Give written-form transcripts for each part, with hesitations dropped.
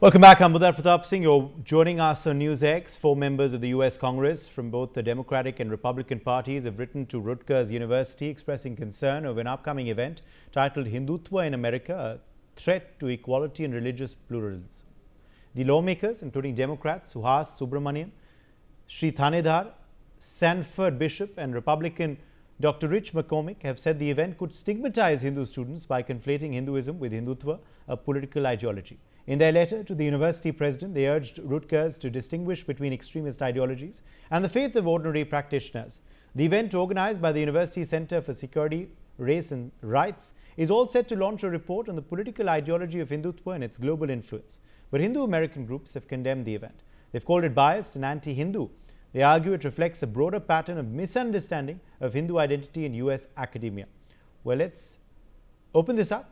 Welcome back. I'm Budhar Pratap Singh. You're joining us on Newsx. 4 members of the US Congress from both the Democratic and Republican parties have written to Rutgers University expressing concern over an upcoming event titled Hindutva in America, a threat to equality and religious pluralism. The lawmakers, including Democrats Suhas Subramanian, Sri Thanedar, Sanford Bishop and Republican Dr. Rich McCormick have said the event could stigmatize Hindu students by conflating Hinduism with Hindutva, a political ideology. In their letter to the university president, they urged Rutgers to distinguish between extremist ideologies and the faith of ordinary practitioners. The event, organized by the University Center for Security, Race and Rights, is all set to launch a report on the political ideology of Hindutva and its global influence. But Hindu American groups have condemned the event. They've called it biased and anti-Hindu. They argue it reflects a broader pattern of misunderstanding of Hindu identity in US academia. Well, let's open this up.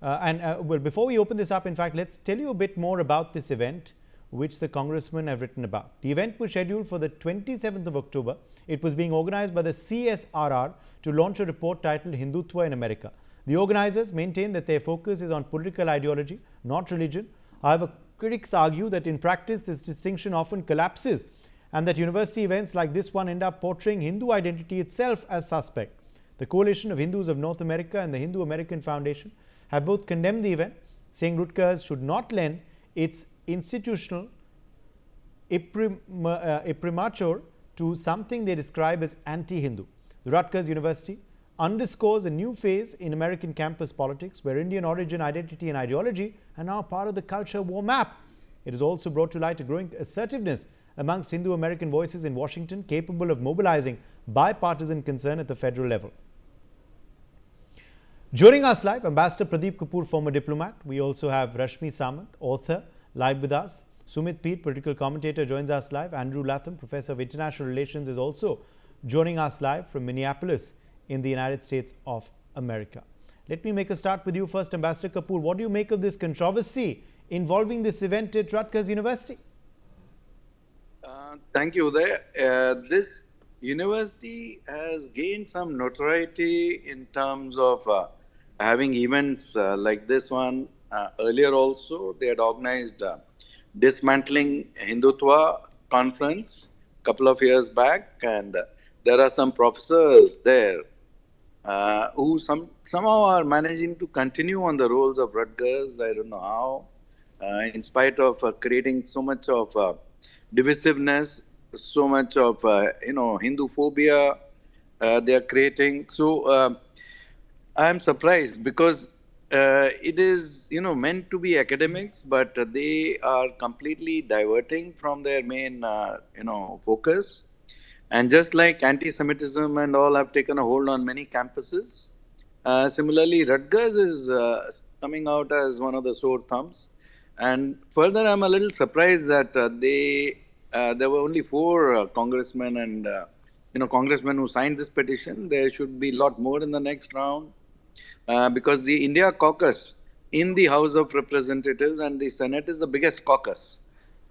Well, before we open this up, in fact, let's tell you a bit more about this event, which the congressmen have written about. The event was scheduled for the 27th of October. It was being organized by the CSRR to launch a report titled Hindutva in America. The organizers maintain that their focus is on political ideology, not religion. However, critics argue that in practice, this distinction often collapses and that university events like this one end up portraying Hindu identity itself as suspect. The Coalition of Hindus of North America and the Hindu American Foundation have both condemned the event, saying Rutgers should not lend its institutional imprimatur to something they describe as anti-Hindu. The Rutgers University underscores a new phase in American campus politics where Indian origin, identity and ideology are now part of the culture war map. It has also brought to light a growing assertiveness amongst Hindu American voices in Washington capable of mobilizing bipartisan concern at the federal level. Joining us live, Ambassador Pradeep Kapoor, former diplomat. We also have Rashmi Samant, author, live with us. Sumit Peet, political commentator, joins us live. Andrew Latham, professor of international relations, is also joining us live from Minneapolis in the United States of America. Let me make a start with you first, Ambassador Kapoor. What do you make of this controversy involving this event at Rutgers University? Thank you, Uday. This university has gained some notoriety in terms of having events like this one. Earlier also, they had organized Dismantling Hindutva conference a couple of years back, and there are some professors there who somehow are managing to continue on the roles of Rutgers. I don't know how, in spite of creating so much of divisiveness, so much of Hinduphobia they are creating. So I am surprised because it is meant to be academics, but they are completely diverting from their main focus. And just like anti-Semitism and all have taken a hold on many campuses, similarly Rutgers is coming out as one of the sore thumbs. And further, I'm a little surprised that there were only 4 congressmen and congressmen who signed this petition. There should be a lot more in the next round because the India caucus in the House of Representatives and the Senate is the biggest caucus.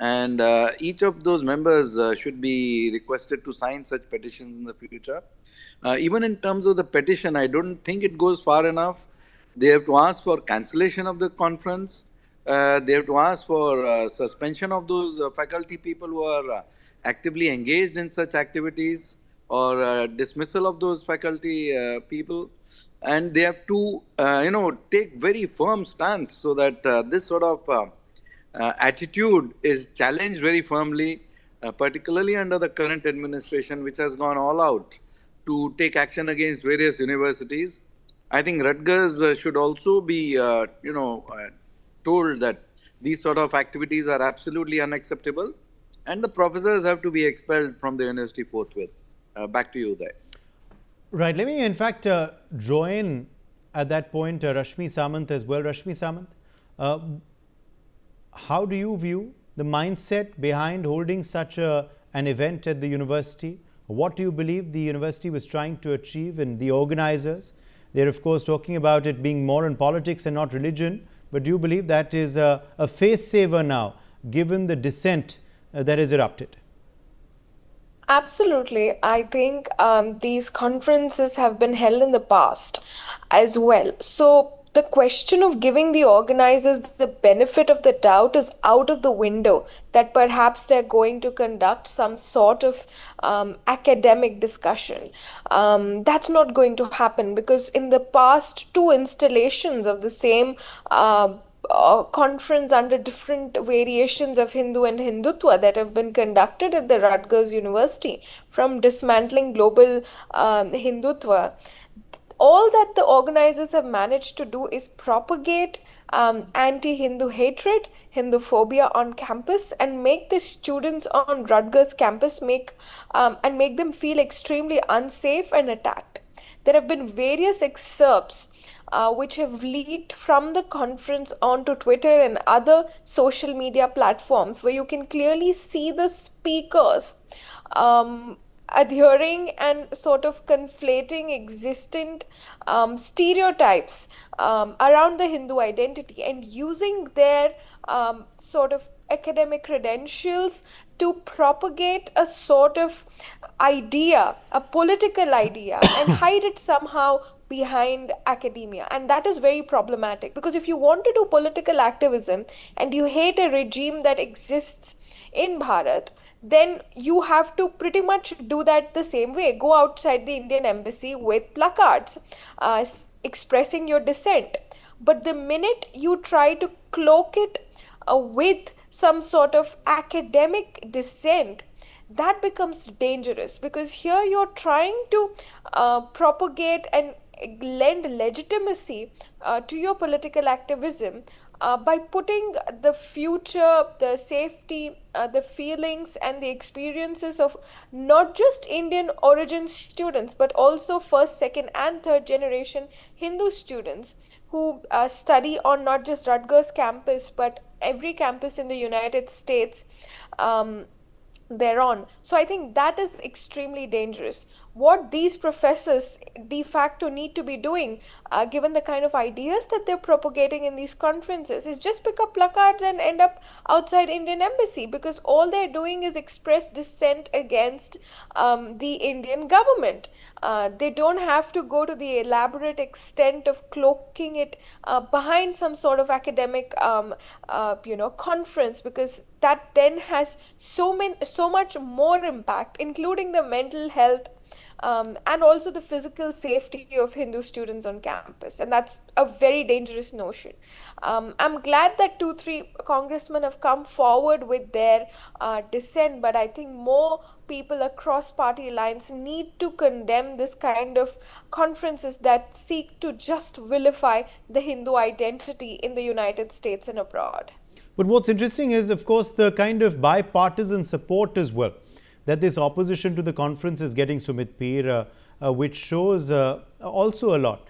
And each of those members should be requested to sign such petitions in the future. Even in terms of the petition, I don't think it goes far enough. They have to ask for cancellation of the conference. They have to ask for suspension of those faculty people who are actively engaged in such activities, or dismissal of those faculty people. And they have to, take very firm stance so that this sort of attitude is challenged very firmly, particularly under the current administration, which has gone all out to take action against various universities. I think Rutgers should also be, told that these sort of activities are absolutely unacceptable, and the professors have to be expelled from the university forthwith. Back to you there. Right. Let me, in fact, draw in at that point Rashmi Samant as well. Rashmi Samant, how do you view the mindset behind holding such an event at the university? What do you believe the university was trying to achieve and the organizers? They're, of course, talking about it being more in politics and not religion. But do you believe that is a face saver now, given the dissent that has erupted? Absolutely. I think these conferences have been held in the past as well. So the question of giving the organizers the benefit of the doubt is out of the window, that perhaps they're going to conduct some sort of academic discussion. That's not going to happen, because in the past two installations of the same conference under different variations of Hindu and Hindutva that have been conducted at the Rutgers University, from dismantling global Hindutva, all that the organizers have managed to do is propagate anti-Hindu hatred, Hinduphobia on campus, and make the students on Rutgers campus make them feel extremely unsafe and attacked. There have been various excerpts which have leaked from the conference onto Twitter and other social media platforms, where you can clearly see the speakers adhering and sort of conflating existent stereotypes around the Hindu identity, and using their sort of academic credentials to propagate a sort of idea, a political idea, and hide it somehow behind academia. And that is very problematic, because if you want to do political activism and you hate a regime that exists in Bharat, then you have to pretty much do that the same way. Go outside the Indian embassy with placards expressing your dissent. But the minute you try to cloak it with some sort of academic dissent, that becomes dangerous, because here you're trying to propagate and lend legitimacy to your political activism by putting the future, the safety, the feelings, and the experiences of not just Indian origin students, but also first, second, and third generation Hindu students who study on not just Rutgers campus, but every campus in the United States. Thereon. So I think that is extremely dangerous. What these professors de facto need to be doing, given the kind of ideas that they're propagating in these conferences, is just pick up placards and end up outside Indian embassy, because all they're doing is express dissent against the Indian government. They don't have to go to the elaborate extent of cloaking it behind some sort of academic conference, because that then has so much more impact, including the mental health and also the physical safety of Hindu students on campus. And that's a very dangerous notion. I'm glad that 2-3 congressmen have come forward with their dissent, but I think more people across party lines need to condemn this kind of conferences that seek to just vilify the Hindu identity in the United States and abroad. But what's interesting is, of course, the kind of bipartisan support as well that this opposition to the conference is getting, Sumit Peer, which shows also a lot.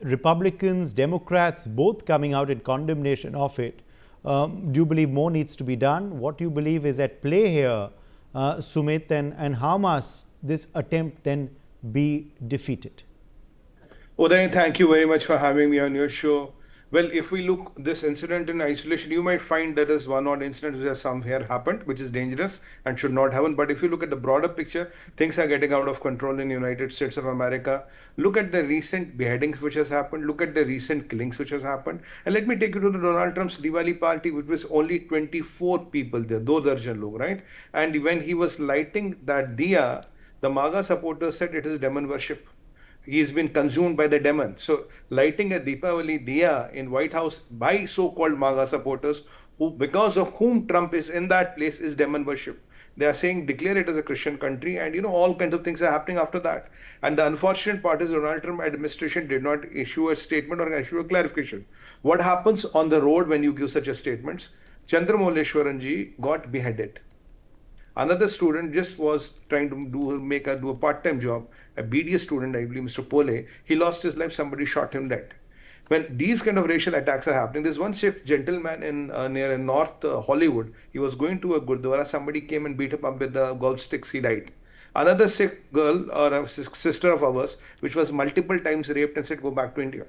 Republicans, Democrats, both coming out in condemnation of it. Do you believe more needs to be done? What do you believe is at play here, Sumit, and how must this attempt then be defeated? Uday, thank you very much for having me on your show. Well, if we look this incident in isolation, you might find there is one odd incident which has somewhere happened, which is dangerous and should not happen. But if you look at the broader picture, things are getting out of control in the United States of America. Look at the recent beheadings which has happened. Look at the recent killings which has happened. And let me take you to the Donald Trump's Diwali party, which was only 24 people there, 2 darjan log, right? And when he was lighting that diya, the MAGA supporters said it is demon worship. He's been consumed by the demon. So lighting a Deepavali diya in White House by so-called MAGA supporters, who, because of whom Trump is in that place, is demon worship. They are saying declare it as a Christian country, and all kinds of things are happening after that. And the unfortunate part is Donald Trump administration did not issue a statement or issue a clarification. What happens on the road when you give such a statements? Chandramolleshwaran got beheaded. Another student just was trying to do a part-time job, a BDS student, I believe, Mr. Pole. He lost his life, somebody shot him dead. When these kind of racial attacks are happening, there's one Sikh gentleman in near North Hollywood. He was going to a Gurdwara, somebody came and beat him up with the golf sticks, he died. Another Sikh girl or a sister of ours, which was multiple times raped and said, go back to India.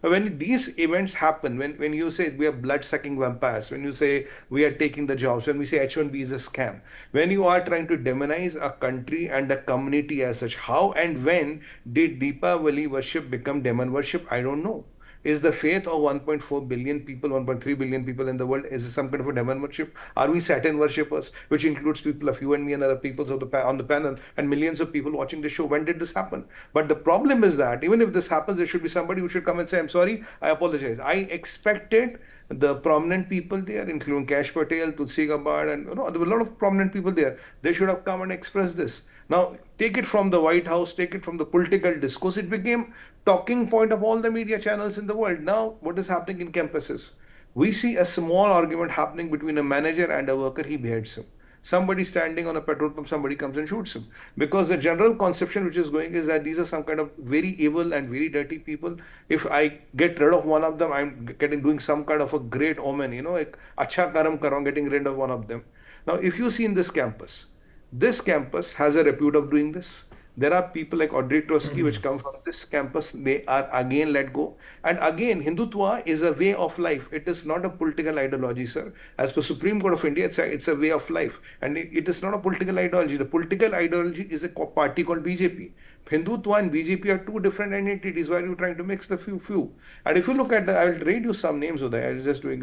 When these events happen, when you say we are blood-sucking vampires, when you say we are taking the jobs, when we say H1B is a scam, when you are trying to demonize a country and a community as such, how and when did Deepavali worship become demon worship? I don't know. Is the faith of 1.4 billion people, 1.3 billion people in the world, is it some kind of a demon worship? Are we Saturn worshippers, which includes people of you and me and other peoples of on the panel and millions of people watching the show? When did this happen? But the problem is that even if this happens, there should be somebody who should come and say, I'm sorry, I apologize. I expected the prominent people there, including Kash Patel, Tulsi Gabbard, and there were a lot of prominent people there. They should have come and expressed this. Now, take it from the White House, take it from the political discourse. It became talking point of all the media channels in the world. Now, what is happening in campuses? We see a small argument happening between a manager and a worker. He beheads him. Somebody standing on a petrol pump, somebody comes and shoots him. Because the general conception which is going is that these are some kind of very evil and very dirty people. If I get rid of one of them, I'm doing some kind of a great omen, like acha karam karam, getting rid of one of them. Now, if you see in this campus has a repute of doing this. There are people like Audrey Trotsky which come from this campus. They are again let go. And again, Hindutva is a way of life. It is not a political ideology, sir. As per Supreme Court of India, it's a way of life. And it is not a political ideology. The political ideology is a party called BJP. Hindutva and BJP are two different entities. Why are you trying to mix the few? And if you look at I will read you some names of that. I was just doing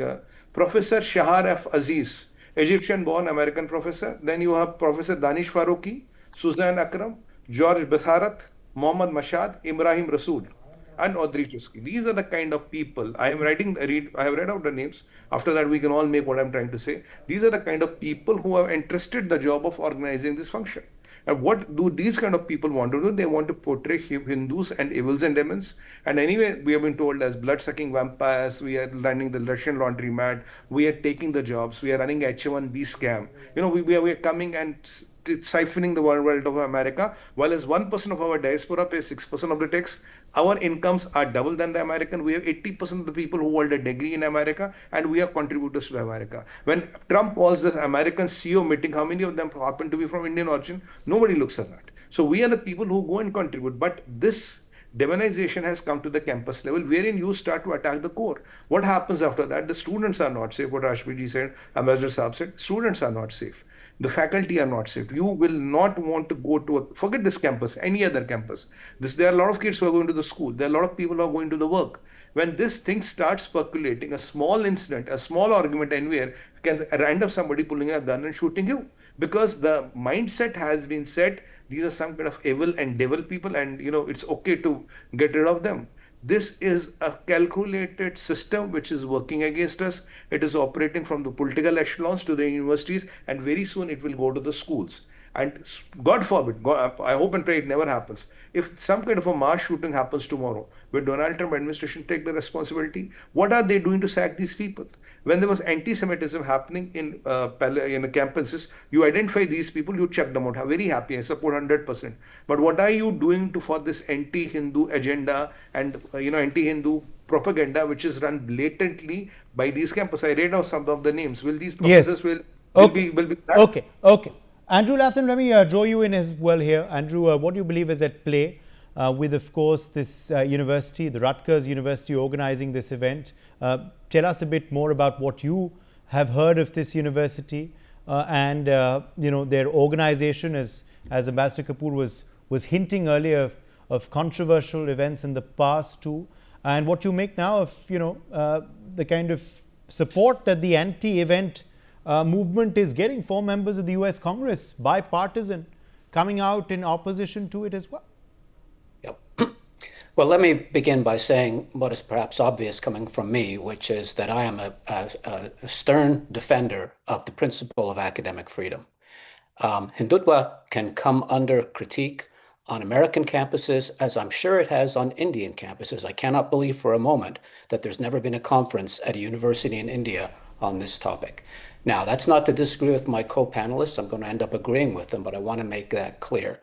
Professor Shahar F. Aziz, Egyptian-born American professor. Then you have Professor Danish Faruqi, Suzanne Akram, George Basarat, Mohammad Mashad, Ibrahim Rasool, and Audrey Trotsky. These are the kind of people I have read out the names. After that, we can all make what I'm trying to say. These are the kind of people who have entrusted the job of organizing this function. And what do these kind of people want to do? They want to portray Hindus and evils and demons. And anyway, we have been told as blood-sucking vampires, we are running the Russian laundromat, we are taking the jobs, we are running H1B scam. We are coming and siphoning the wealth of America, while as 1% of our diaspora pays 6% of the tax. Our incomes are double than the American. We have 80% of the people who hold a degree in America, and we are contributors to America. When Trump calls this American CEO meeting, how many of them happen to be from Indian origin? Nobody looks at that. So we are the people who go and contribute. But this demonization has come to the campus level, wherein you start to attack the core. What happens after that? The students are not safe. What Rashmiji said, Ambassador Saab said, students are not safe. The faculty are not safe. You will not want to go to forget this campus, any other campus. There are a lot of kids who are going to the school. There are a lot of people who are going to the work. When this thing starts percolating, a small incident, a small argument anywhere can end up somebody pulling a gun and shooting you. Because the mindset has been set, these are some kind of evil and devil people, and it's okay to get rid of them. This is a calculated system which is working against us. It is operating from the political echelons to the universities, and very soon it will go to the schools. And God forbid, I hope and pray it never happens. If some kind of a mass shooting happens tomorrow, will Donald Trump administration take the responsibility? What are they doing to sack these people? When there was anti-Semitism happening in campuses, you identify these people, you check them out. I'm very happy, I support 100%. But what are you doing for this anti-Hindu agenda and anti-Hindu propaganda, which is run blatantly by these campuses? I read out some of the names. Will these professors will be that? Okay. Andrew Lathan, let me draw you in as well here. Andrew, what do you believe is at play with, of course, this university, the Rutgers University, organizing this event? Tell us a bit more about what you have heard of this university and their organization, as Ambassador Kapoor was hinting earlier of controversial events in the past too, and what you make now of the kind of support that the anti-event movement is getting for members of the US Congress, bipartisan, coming out in opposition to it as well. Yep. Well, let me begin by saying what is perhaps obvious coming from me, which is that I am a stern defender of the principle of academic freedom. Hindutva can come under critique on American campuses, as I'm sure it has on Indian campuses. I cannot believe for a moment that there's never been a conference at a university in India on this topic. Now, that's not to disagree with my co-panelists. I'm going to end up agreeing with them, but I want to make that clear.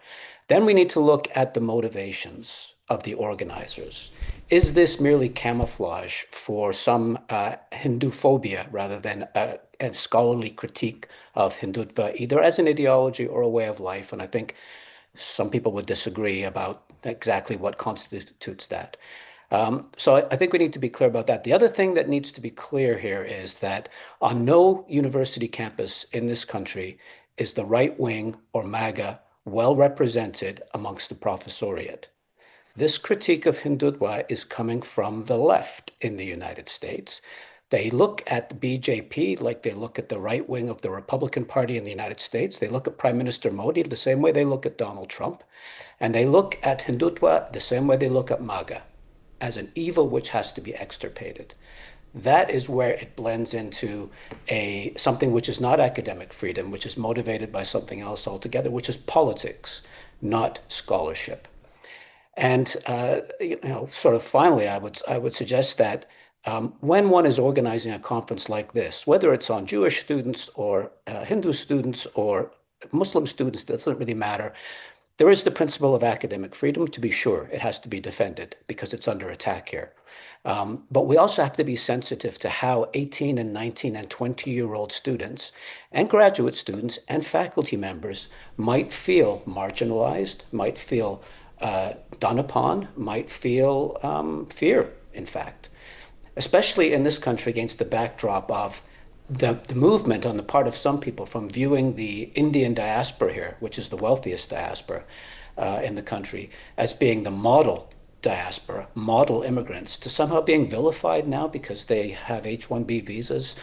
Then we need to look at the motivations of the organizers. Is this merely camouflage for some Hinduphobia rather than a scholarly critique of Hindutva, either as an ideology or a way of life? And I think some people would disagree about exactly what constitutes that. So I think we need to be clear about that. The other thing that needs to be clear here is that on no university campus in this country is the right wing or MAGA well represented amongst the professoriate. This critique of Hindutva is coming from the left in the United States. They look at the BJP like they look at the right wing of the Republican Party in the United States. They look at Prime Minister Modi the same way they look at Donald Trump. And they look at Hindutva the same way they look at MAGA, as an evil which has to be extirpated. That is where it blends into something which is not academic freedom, which is motivated by something else altogether, which is politics, not scholarship. And sort of finally, I would suggest that when one is organizing a conference like this, whether it's on Jewish students or Hindu students or Muslim students, it doesn't really matter. There is the principle of academic freedom, to be sure. It has to be defended because it's under attack here. But we also have to be sensitive to how 18 and 19 and 20-year-old students and graduate students and faculty members might feel marginalized, might feel done upon, might feel fear, in fact, especially in this country against the backdrop of the movement on the part of some people from viewing the Indian diaspora here, which is the wealthiest diaspora in the country, as being the model diaspora, model immigrants, to somehow being vilified now because they have H-1B visas.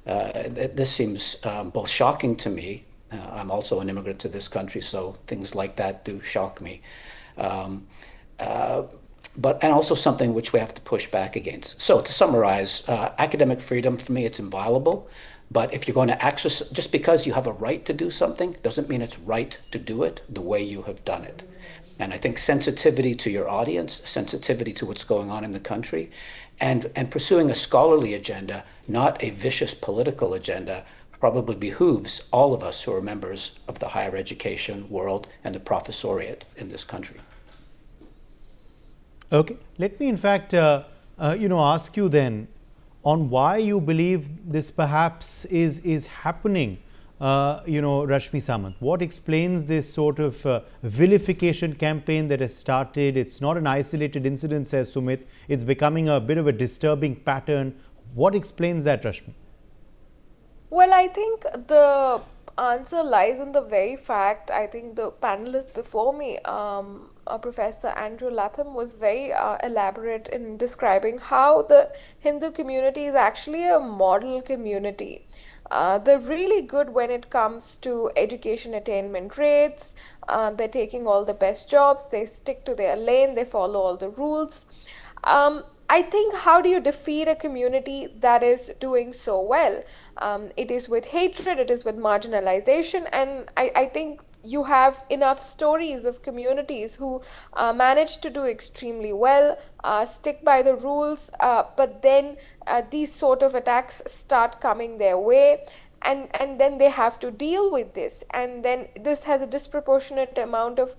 This seems both shocking to me. I'm also an immigrant to this country, so things like that do shock me. And also something which we have to push back against. So to summarize, academic freedom, for me, it's inviolable. But if you're going to access, just because you have a right to do something doesn't mean it's right to do it the way you have done it. And I think sensitivity to your audience, sensitivity to what's going on in the country, and pursuing a scholarly agenda, not a vicious political agenda, probably behooves all of us who are members of the higher education world and the professoriate in this country. Okay, let me in fact, ask you then on why you believe this perhaps is happening, Rashmi Samant. What explains this sort of vilification campaign that has started? It's not an isolated incident, says Sumit. It's becoming a bit of a disturbing pattern. What explains that, Rashmi? Well, I think the answer lies in the very fact, I think the panelist before me, Professor Andrew Latham, was very elaborate in describing how the Hindu community is actually a model community. They're really good when it comes to education attainment rates. They're taking all the best jobs. They stick to their lane. They follow all the rules. I think, how do you defeat a community that is doing so well? It is with hatred, it is with marginalization, and I think you have enough stories of communities who manage to do extremely well, stick by the rules, but then these sort of attacks start coming their way. And then they have to deal with this, and then this has a disproportionate amount of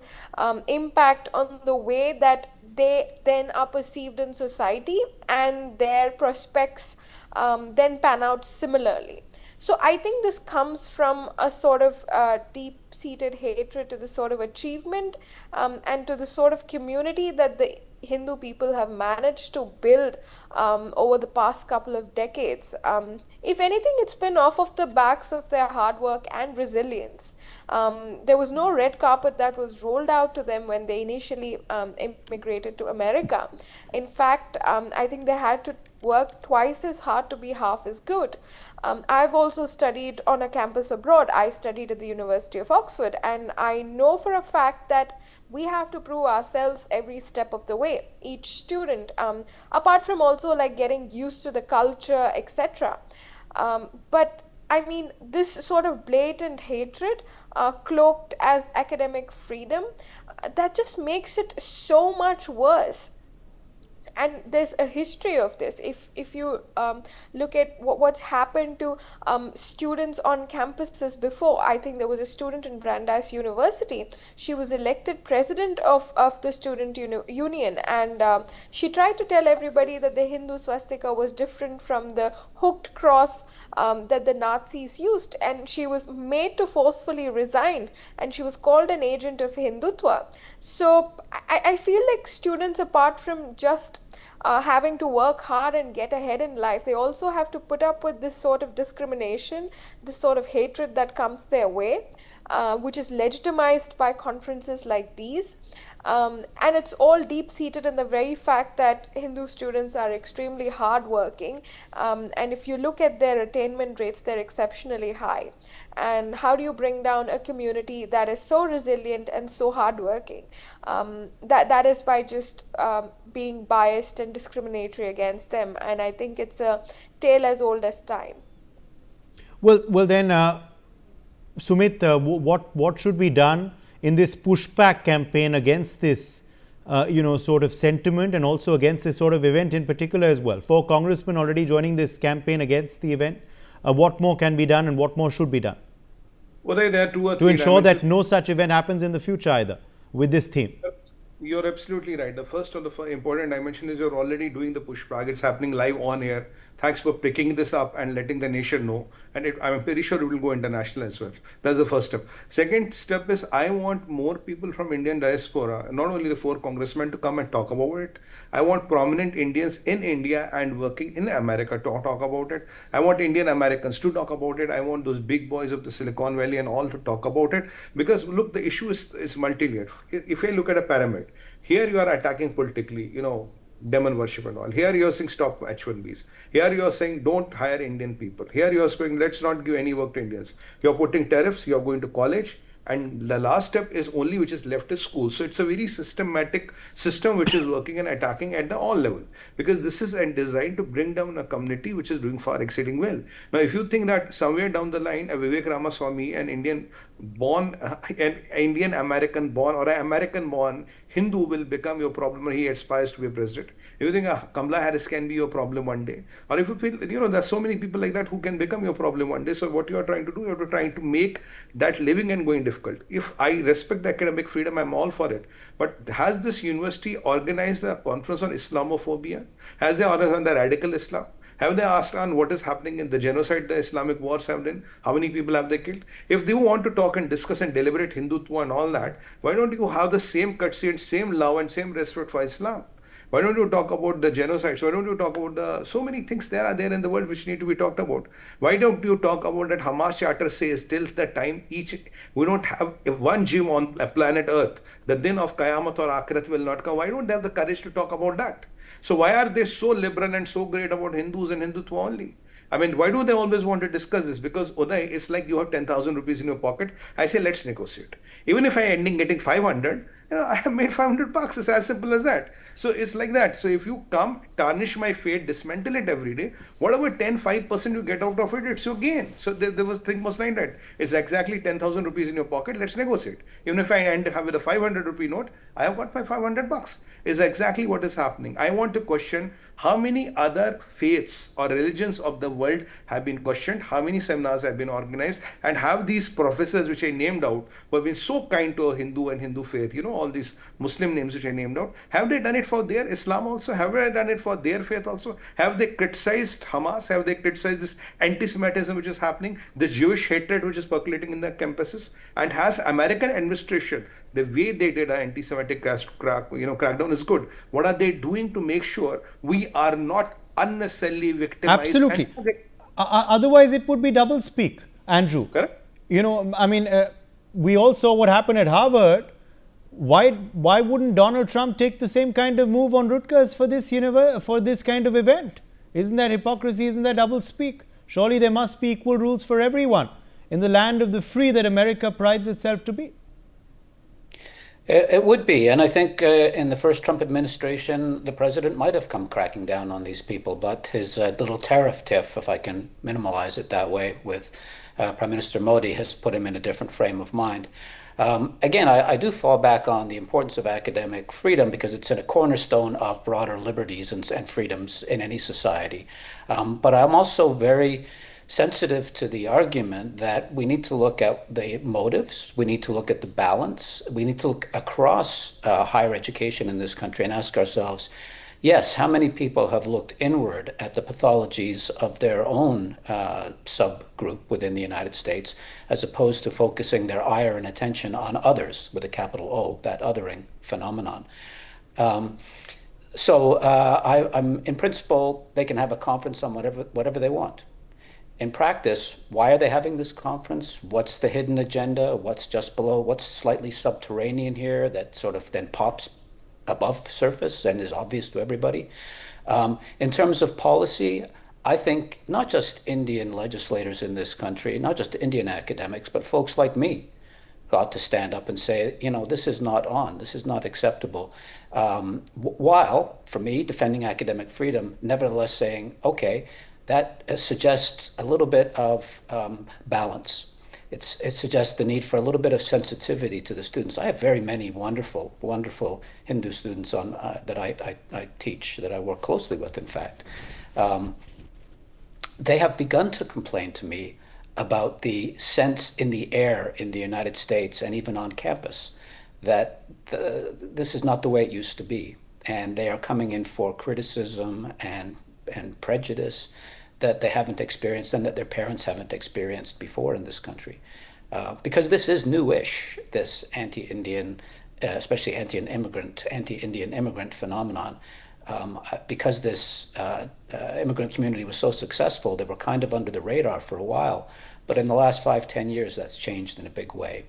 impact on the way that they then are perceived in society, and their prospects then pan out similarly. So I think this comes from a sort of deep-seated hatred to the sort of achievement and to the sort of community that the Hindu people have managed to build over the past couple of decades. If anything, it's been off of the backs of their hard work and resilience. There was no red carpet that was rolled out to them when they initially immigrated to America. In fact, I think they had to work twice as hard to be half as good. I've also studied on a campus abroad. I studied at the University of Oxford, and I know for a fact that we have to prove ourselves every step of the way. Each student, apart from also like getting used to the culture, etc. But I mean, this sort of blatant hatred cloaked as academic freedom, that just makes it so much worse. And there's a history of this. If you look at what's happened to students on campuses before, I think there was a student in Brandeis University. She was elected president of the student union, and she tried to tell everybody that the Hindu swastika was different from the hooked cross that the Nazis used, and she was made to forcefully resign, and she was called an agent of Hindutva. So I feel like students, apart from just having to work hard and get ahead in life, they also have to put up with this sort of discrimination, this sort of hatred that comes their way. which is legitimized by conferences like these. And it's all deep-seated in the very fact that Hindu students are extremely hardworking. And if you look at their attainment rates, they're exceptionally high. And how do you bring down a community that is so resilient and so hardworking? That is by just being biased and discriminatory against them. And I think it's a tale as old as time. Well then, Sumit, what should be done in this pushback campaign against this, sort of sentiment, and also against this sort of event in particular as well? 4 congressmen already joining this campaign against the event. What more can be done, and what more should be done? Well, there are 2 or 3 to ensure that no such event happens in the future either with this theme. You're absolutely right. The first of the important dimension is you're already doing the pushback. It's happening live on air. Thanks for picking this up and letting the nation know. And I'm pretty sure it will go international as well. That's the first step. Second step is I want more people from Indian diaspora, not only the 4 congressmen, to come and talk about it. I want prominent Indians in India and working in America to talk about it. I want Indian Americans to talk about it. I want those big boys of the Silicon Valley and all to talk about it. Because look, the issue is multi-layered. If I look at a pyramid, here you are attacking politically, demon worship and all. Here you are saying stop H1Bs. Here you are saying don't hire Indian people. Here you are saying let's not give any work to Indians. You are putting tariffs, you are going to college. And the last step is only which is left is school. So it's a very systematic system which is working and attacking at the all level. Because this is designed to bring down a community which is doing far exceeding well. Now, if you think that somewhere down the line, a Vivek Ramaswamy, an Indian American born or an American born Hindu will become your problem or he aspires to be a president. If you think Kamala Harris can be your problem one day, or if you feel, there's so many people like that who can become your problem one day. So what you are trying to do, you are trying to make that living and going difficult. If I respect academic freedom, I'm all for it. But has this university organized a conference on Islamophobia? Has they organized the radical Islam? Have they asked on what is happening in the genocide the Islamic wars have done? How many people have they killed? If they want to talk and discuss and deliberate Hindutva and all that, why don't you have the same courtesy and same love and same respect for Islam? Why don't you talk about the genocides? Why don't you talk about so many things there are there in the world which need to be talked about? Why don't you talk about that Hamas Charter says till the time we don't have one Jim on planet Earth, the din of Qayamat or Akhirat will not come. Why don't they have the courage to talk about that? So why are they so liberal and so great about Hindus and Hindutva only? I mean, why do they always want to discuss this? Because Uday, it's like you have 10,000 rupees in your pocket. I say, let's negotiate. Even if I ending getting 500, I have made $500. It's as simple as that. So it's like that. So if you come, tarnish my fate, dismantle it every day, whatever 5% you get out of it, it's your gain. So there was thing was like that. It's exactly 10,000 rupees in your pocket. Let's negotiate. Even if I end up with a 500 rupee note, I have got my $500. Is exactly what is happening. I want to question how many other faiths or religions of the world have been questioned, how many seminars have been organized, and have these professors which I named out who have been so kind to a Hindu and Hindu faith, all these Muslim names which I named out, have they done it for their Islam also? Have they done it for their faith also? Have they criticized Hamas? Have they criticized this anti-Semitism which is happening, the Jewish hatred which is percolating in the campuses? And has American administration, the way they did an anti-Semitic crackdown is good. What are they doing to make sure we are not unnecessarily victimized? Absolutely. Otherwise, it would be double speak, Andrew. Correct. We all saw what happened at Harvard. Why wouldn't Donald Trump take the same kind of move on Rutgers for this kind of event? Isn't that hypocrisy? Isn't that double speak? Surely there must be equal rules for everyone in the land of the free that America prides itself to be. It would be. And I think in the first Trump administration, the president might have come cracking down on these people. But his little tariff tiff, if I can minimalize it that way, with Prime Minister Modi has put him in a different frame of mind. Again, I do fall back on the importance of academic freedom because it's a cornerstone of broader liberties and freedoms in any society. But I'm also very sensitive to the argument that we need to look at the motives, we need to look at the balance, we need to look across higher education in this country and ask ourselves, yes, how many people have looked inward at the pathologies of their own subgroup within the United States, as opposed to focusing their ire and attention on others with a capital O, that othering phenomenon. So I'm in principle, they can have a conference on whatever they want. in practice, why are they having this conference? What's the hidden agenda? What's just below? What's slightly subterranean here that sort of then pops above the surface and is obvious to everybody? In terms of policy, I think not just Indian legislators in this country, not just Indian academics, but folks like me ought to stand up and say, this is not on, this is not acceptable. While, for me, defending academic freedom, nevertheless saying, okay, that suggests a little bit of balance. It suggests the need for a little bit of sensitivity to the students. I have very many wonderful, wonderful Hindu students that I teach, that I work closely with, in fact. They have begun to complain to me about the sense in the air in the United States and even on campus that this is not the way it used to be. And they are coming in for criticism and prejudice that they haven't experienced and that their parents haven't experienced before in this country. Because this is newish, this anti-Indian, especially anti-Indian immigrant phenomenon. Because this immigrant community was so successful, they were kind of under the radar for a while. But in the last 5-10 years, that's changed in a big way.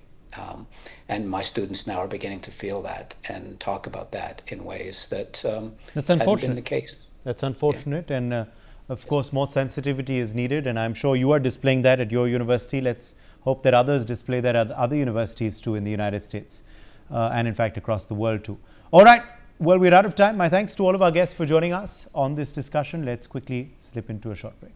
And my students now are beginning to feel that and talk about that in ways that that's hadn't unfortunate. been the case. That's unfortunate. Yeah. And of course, more sensitivity is needed. And I'm sure you are displaying that at your university. Let's hope that others display that at other universities too in the United States and in fact across the world too. All right. Well, we're out of time. My thanks to all of our guests for joining us on this discussion. Let's quickly slip into a short break.